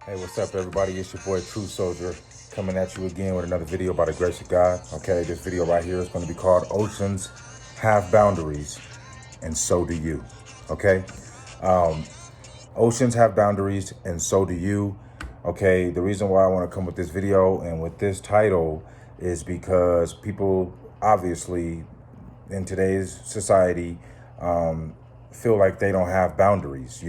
Hey, what's up, everybody? It's your boy True Soldier coming at you again with another video by the grace of God. Okay, this video right here is going to be called Oceans Have Boundaries, and So Do You. Okay, oceans have boundaries, and so do you. Okay, the reason why I want to come with this video and with this title is because people obviously in today's society feel like they don't have boundaries,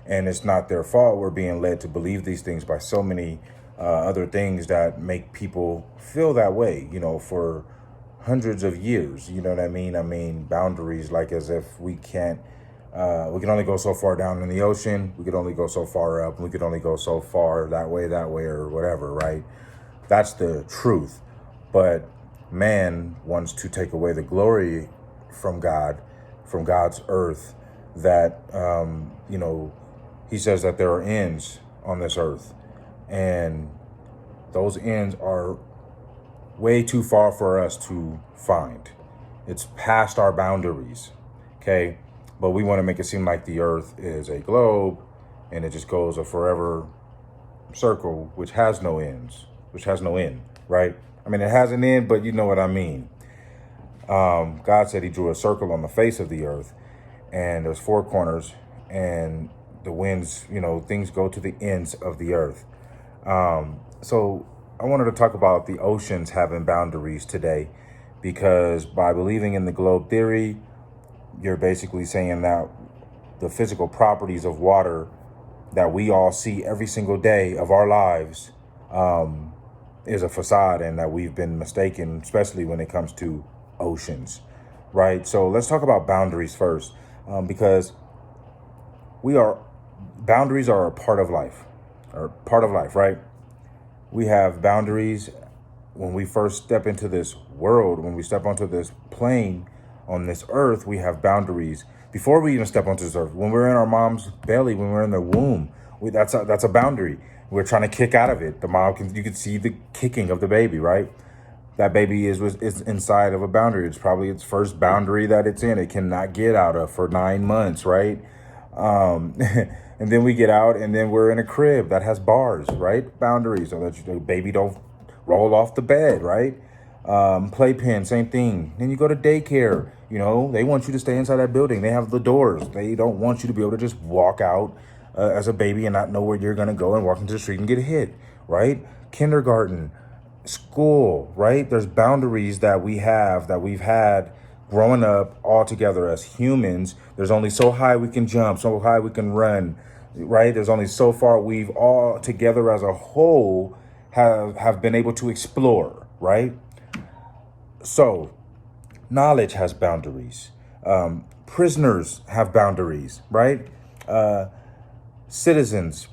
and it's not their fault. We're being led to believe these things by so many other things that make people feel that way, for hundreds of years. You know what I mean? I mean, boundaries, like as if we can only go so far down in the ocean. We could only go so far up. We could only go so far that way, or whatever, right? That's the truth. But man wants to take away the glory from God, from God's earth, that, he says that there are ends on this earth. And those ends are way too far for us to find. It's past our boundaries, okay? But we want to make it seem like the earth is a globe and it just goes a forever circle, which has no ends, which has no end, right? I mean, it has an end, but you know what I mean. God said he drew a circle on the face of the earth, and there's four corners, and the winds, things go to the ends of the earth. So I wanted to talk about the oceans having boundaries today, because by believing in the globe theory, you're basically saying that the physical properties of water that we all see every single day of our lives is a facade, and that we've been mistaken, especially when it comes to oceans, right? So let's talk about boundaries first, because boundaries are a part of life, right? We have boundaries when we first step into this world, when we step onto this plane on this earth. We have boundaries before we even step onto this earth. When we're in our mom's belly, when we're in the womb, that's a boundary. We're trying to kick out of it. You can see the kicking of the baby, right? That baby is inside of a boundary. It's probably its first boundary that it's in. It cannot get out of for 9 months, right? And then we get out, and then we're in a crib that has bars, right? Boundaries, so that the baby don't roll off the bed, right? Playpen, same thing. Then you go to daycare. They want you to stay inside that building. They have the doors. They don't want you to be able to just walk out as a baby and not know where you're going to go and walk into the street and get hit, right? Kindergarten, school, right? There's boundaries that we've had growing up all together as humans. There's only so high we can jump, so high we can run, right? There's only so far we've all together as a whole have been able to explore, right? So knowledge has boundaries. Prisoners have boundaries, right? Citizens,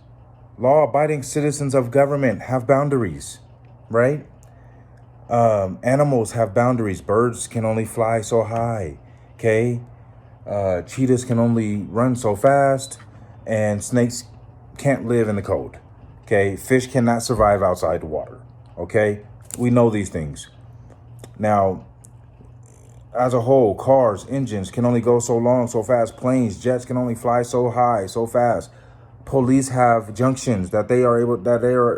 law-abiding citizens of government have boundaries, right? Animals have boundaries. Birds can only fly so high, okay? Cheetahs can only run so fast, and snakes can't live in the cold, okay? Fish cannot survive outside the water, okay? We know these things. Now, as a whole, cars, engines can only go so long, so fast. Planes, jets can only fly so high, so fast. Police have junctions that they are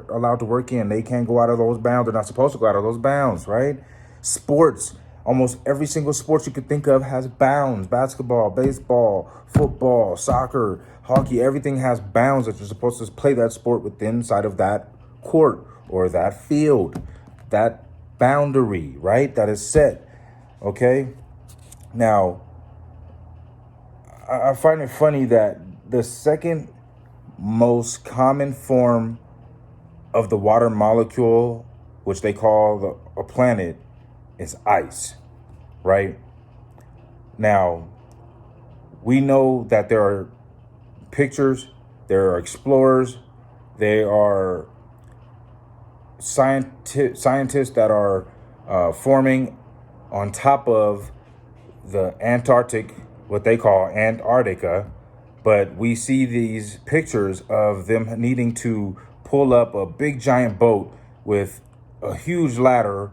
allowed to work in. They can't go out of those bounds. They're not supposed to go out of those bounds, right? Sports, almost every single sport you could think of has bounds. Basketball, baseball, football, soccer, hockey, everything has bounds that you're supposed to play that sport within inside of that court or that field, that boundary, right? That is set, okay? Now, I find it funny that the second most common form of the water molecule, which they call a planet, is ice, right? Now, we know that there are pictures, there are explorers, there are scientists that are forming on top of the Antarctic, what they call Antarctica. But we see these pictures of them needing to pull up a big giant boat with a huge ladder,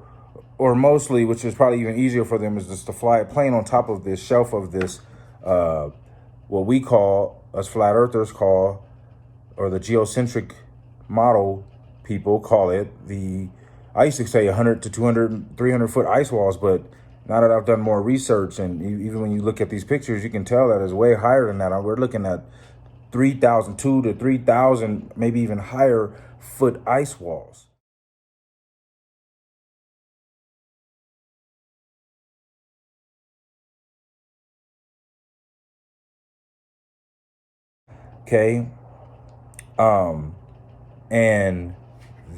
or mostly, which is probably even easier for them, is just to fly a plane on top of this shelf of this, what we call, us flat earthers call, or the geocentric model people call it I used to say 100 to 200, 300 foot ice walls, but now that I've done more research, and even when you look at these pictures, you can tell that it's way higher than that. We're looking at 3,000, 2 to 3,000, maybe even higher foot ice walls. Okay. And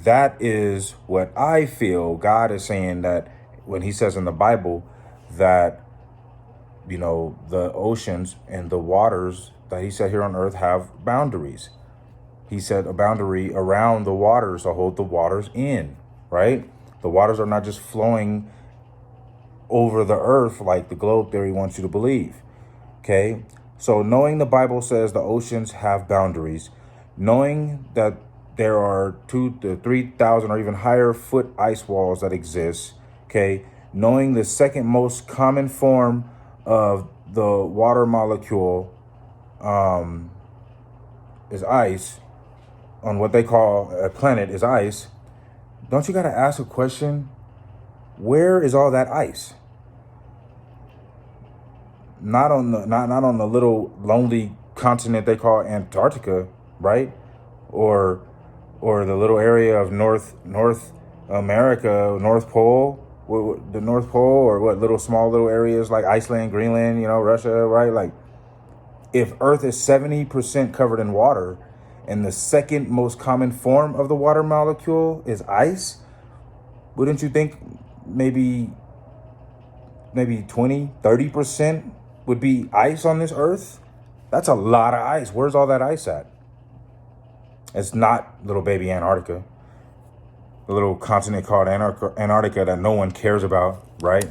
that is what I feel God is saying, that when he says in the Bible that, the oceans and the waters that he said here on earth have boundaries. He said a boundary around the waters to hold the waters in, right? The waters are not just flowing over the earth like the globe theory wants you to believe. Okay. So knowing the Bible says the oceans have boundaries, knowing that there are 2 to 3,000 or even higher foot ice walls that exist. Okay. Knowing the second most common form of the water molecule is ice, on what they call a planet is ice. Don't you got to ask a question? Where is all that ice? Not on the little lonely continent they call Antarctica, right? Or the little area of North America, North Pole, the North Pole, or what little small little areas like Iceland, Greenland, Russia, right? Like, if Earth is 70% covered in water, and the second most common form of the water molecule is ice, wouldn't you think maybe 20, 30% would be ice on this Earth? That's a lot of ice. Where's all that ice at? It's not little baby Antarctica, the little continent called Antarctica that no one cares about, right?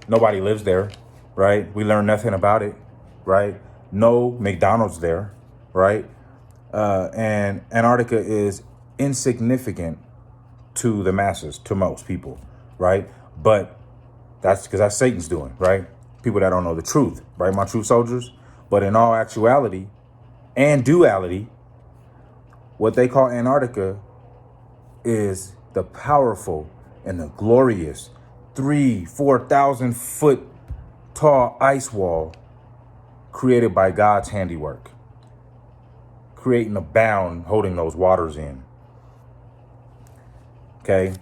Nobody lives there, right? We learn nothing about it, right? No McDonald's there, right? And Antarctica is insignificant to the masses, to most people, right? But that's because that's Satan's doing, right? People that don't know the truth, right? My true soldiers. But in all actuality and duality, what they call Antarctica is the powerful and the glorious 4,000 foot tall ice wall created by God's handiwork, creating a bound holding those waters in. Okay.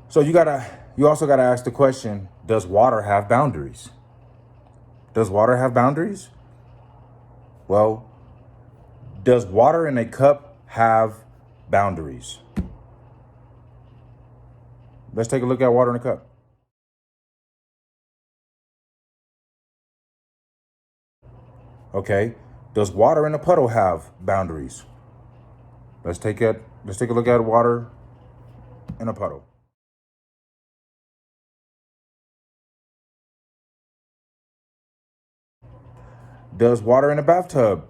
So you also gotta ask the question, does water have boundaries? Does water have boundaries? Well, does water in a cup have boundaries? Let's take a look at water in a cup. Okay. Does water in a puddle have boundaries? Let's take a look at water in a puddle. Does water in a bathtub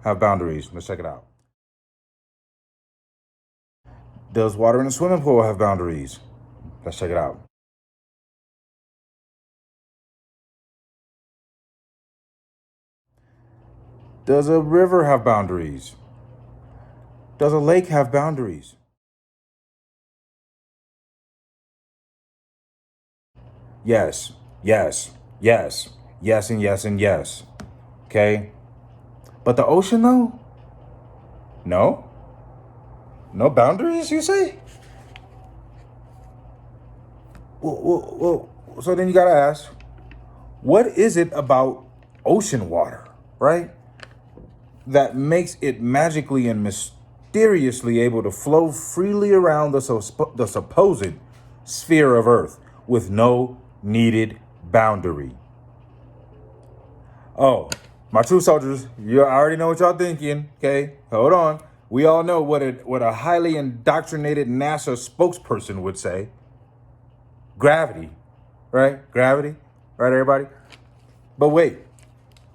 have boundaries? Let's check it out. Does water in a swimming pool have boundaries? Let's check it out. Does a river have boundaries? Does a lake have boundaries? Yes, yes, yes, yes, and yes, and yes. Okay. But the ocean, though? No? No boundaries, you say? Well, so then you got to ask, what is it about ocean water, right, that makes it magically and mysteriously able to flow freely around the supposed sphere of Earth with no needed boundary? Oh, my true soldiers, you already know what y'all thinking, okay? Hold on. We all know what a highly indoctrinated NASA spokesperson would say. Gravity, right? Gravity, right, everybody? But wait,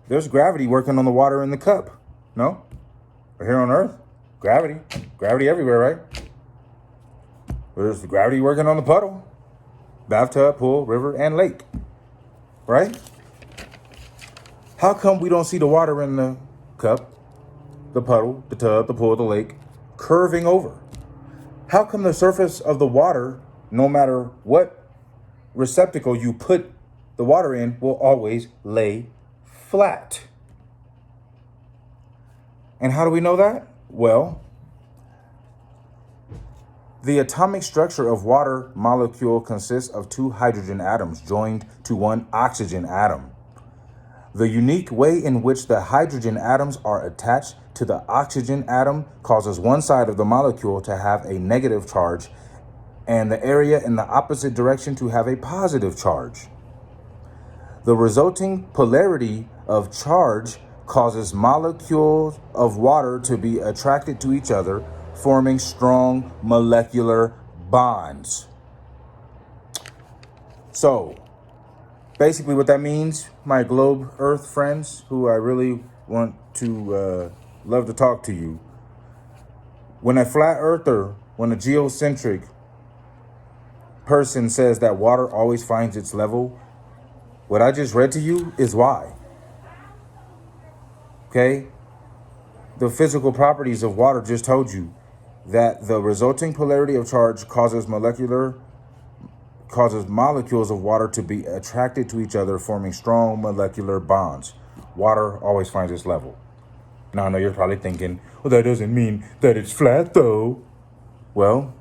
there's gravity working on the water in the cup, no? But here on Earth, gravity everywhere, right? There's gravity working on the puddle, bathtub, pool, river, and lake, right? How come we don't see the water in the cup the puddle, the tub, the pool, the lake, curving over? How come the surface of the water, no matter what receptacle you put the water in, will always lay flat? And how do we know that? Well, the atomic structure of water molecule consists of two hydrogen atoms joined to one oxygen atom. The unique way in which the hydrogen atoms are attached to the oxygen atom causes one side of the molecule to have a negative charge and the area in the opposite direction to have a positive charge. The resulting polarity of charge causes molecules of water to be attracted to each other, forming strong molecular bonds. So, basically what that means, my globe Earth friends, who I really want to love to talk to you, when a flat earther, when a geocentric person says that water always finds its level, what I just read to you is why. Okay? The physical properties of water just told you that the resulting polarity of charge causes molecules of water to be attracted to each other, forming strong molecular bonds. Water always finds its level. Now, I know you're probably thinking, well, that doesn't mean that it's flat, though. Well,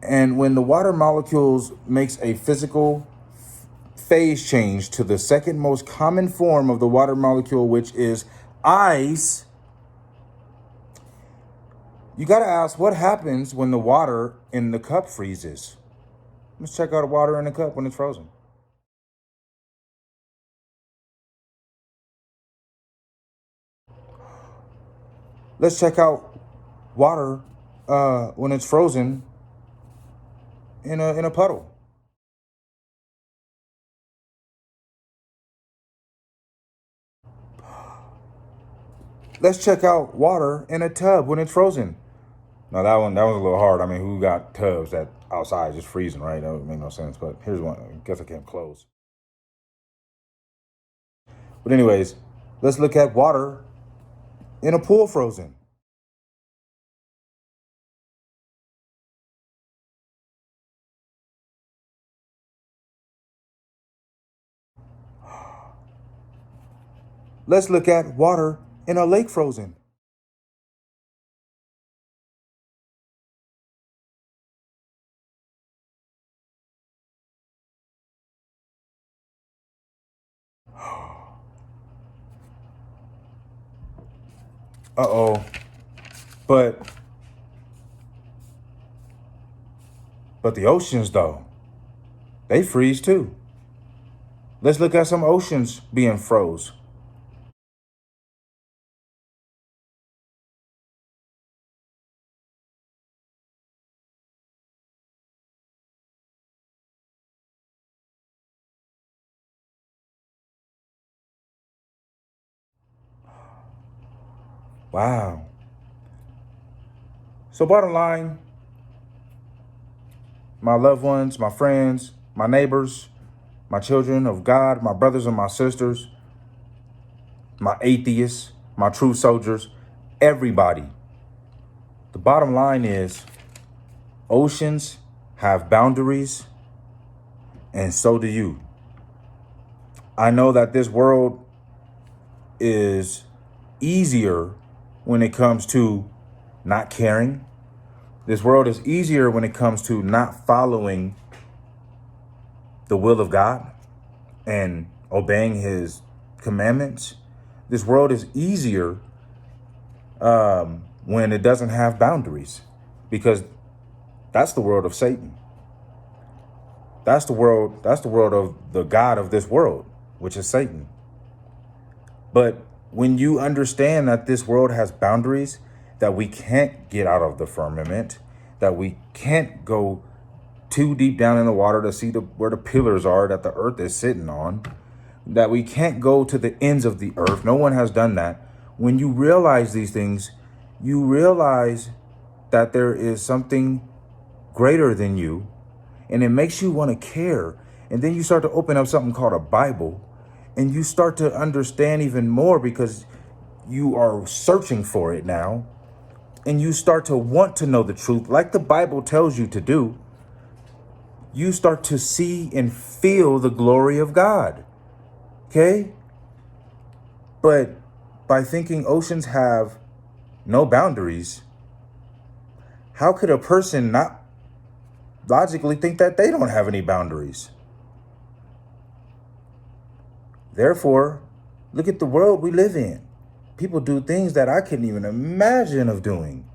and when the water molecules makes a physical phase change to the second most common form of the water molecule, which is ice, you got to ask, what happens when the water in the cup freezes? Let's check out water in the cup when it's frozen. Let's check out water when it's frozen in a puddle. Let's check out water in a tub when it's frozen. Now that was a little hard. I mean, who got tubs that outside just freezing, right? That would make no sense. But here's one. I guess I can't close. But anyways, let's look at water in a pool frozen. Let's look at water in a lake frozen. Uh-oh. But the oceans, though, they freeze too. Let's look at some oceans being froze. Wow. So bottom line, my loved ones, my friends, my neighbors, my children of God, my brothers and my sisters, my atheists, my true soldiers, everybody. The bottom line is oceans have boundaries, and so do you. I know that this world is easier when it comes to not caring. This world is easier when it comes to not following the will of God and obeying his commandments. This world is easier when it doesn't have boundaries, because that's the world of Satan. That's the world of the God of this world, which is Satan. But when you understand that this world has boundaries, that we can't get out of the firmament, that we can't go too deep down in the water to see where the pillars are that the earth is sitting on, that we can't go to the ends of the earth. No one has done that. When you realize these things, you realize that there is something greater than you, and it makes you want to care. And then you start to open up something called a Bible, and you start to understand even more, because you are searching for it now, and you start to want to know the truth like the Bible tells you to do, you start to see and feel the glory of God. Okay? But by thinking oceans have no boundaries, how could a person not logically think that they don't have any boundaries? Therefore, look at the world we live in. People do things that I couldn't even imagine of doing.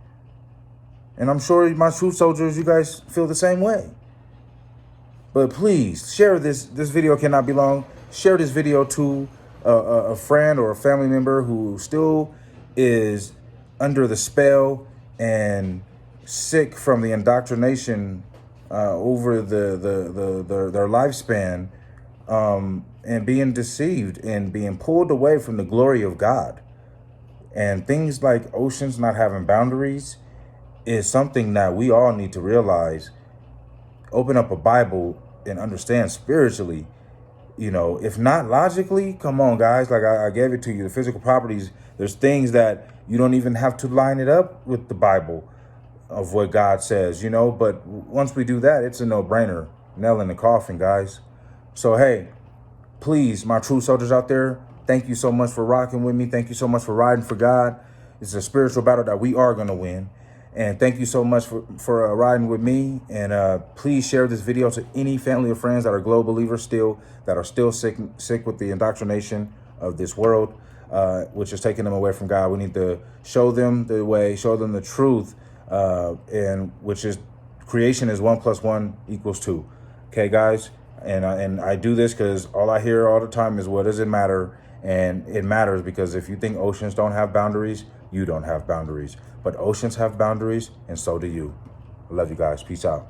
And I'm sure my true soldiers, you guys feel the same way. But please share this. This video cannot be long. Share this video to a friend or a family member who still is under the spell and sick from the indoctrination over their lifespan, and being deceived and being pulled away from the glory of God. And things like oceans not having boundaries is something that we all need to realize. Open up a Bible and understand spiritually. You know, if not logically, come on, guys. Like I gave it to you, the physical properties. There's things that you don't even have to line it up with the Bible of what God says, you know. But once we do that, it's a no-brainer. Nail in the coffin, guys. So, hey, please, my true soldiers out there, thank you so much for rocking with me. Thank you so much for riding for God. It's a spiritual battle that we are going to win. And thank you so much for riding with me. And please share this video to any family or friends that are global believers that are still sick with the indoctrination of this world, which is taking them away from God. We need to show them the way, show them the truth, and which is creation is 1 + 1 = 2. Okay, guys. And I do this because all I hear all the time is, what does it matter? And it matters because if you think oceans don't have boundaries, you don't have boundaries. But oceans have boundaries, and so do you. I love you guys. Peace out.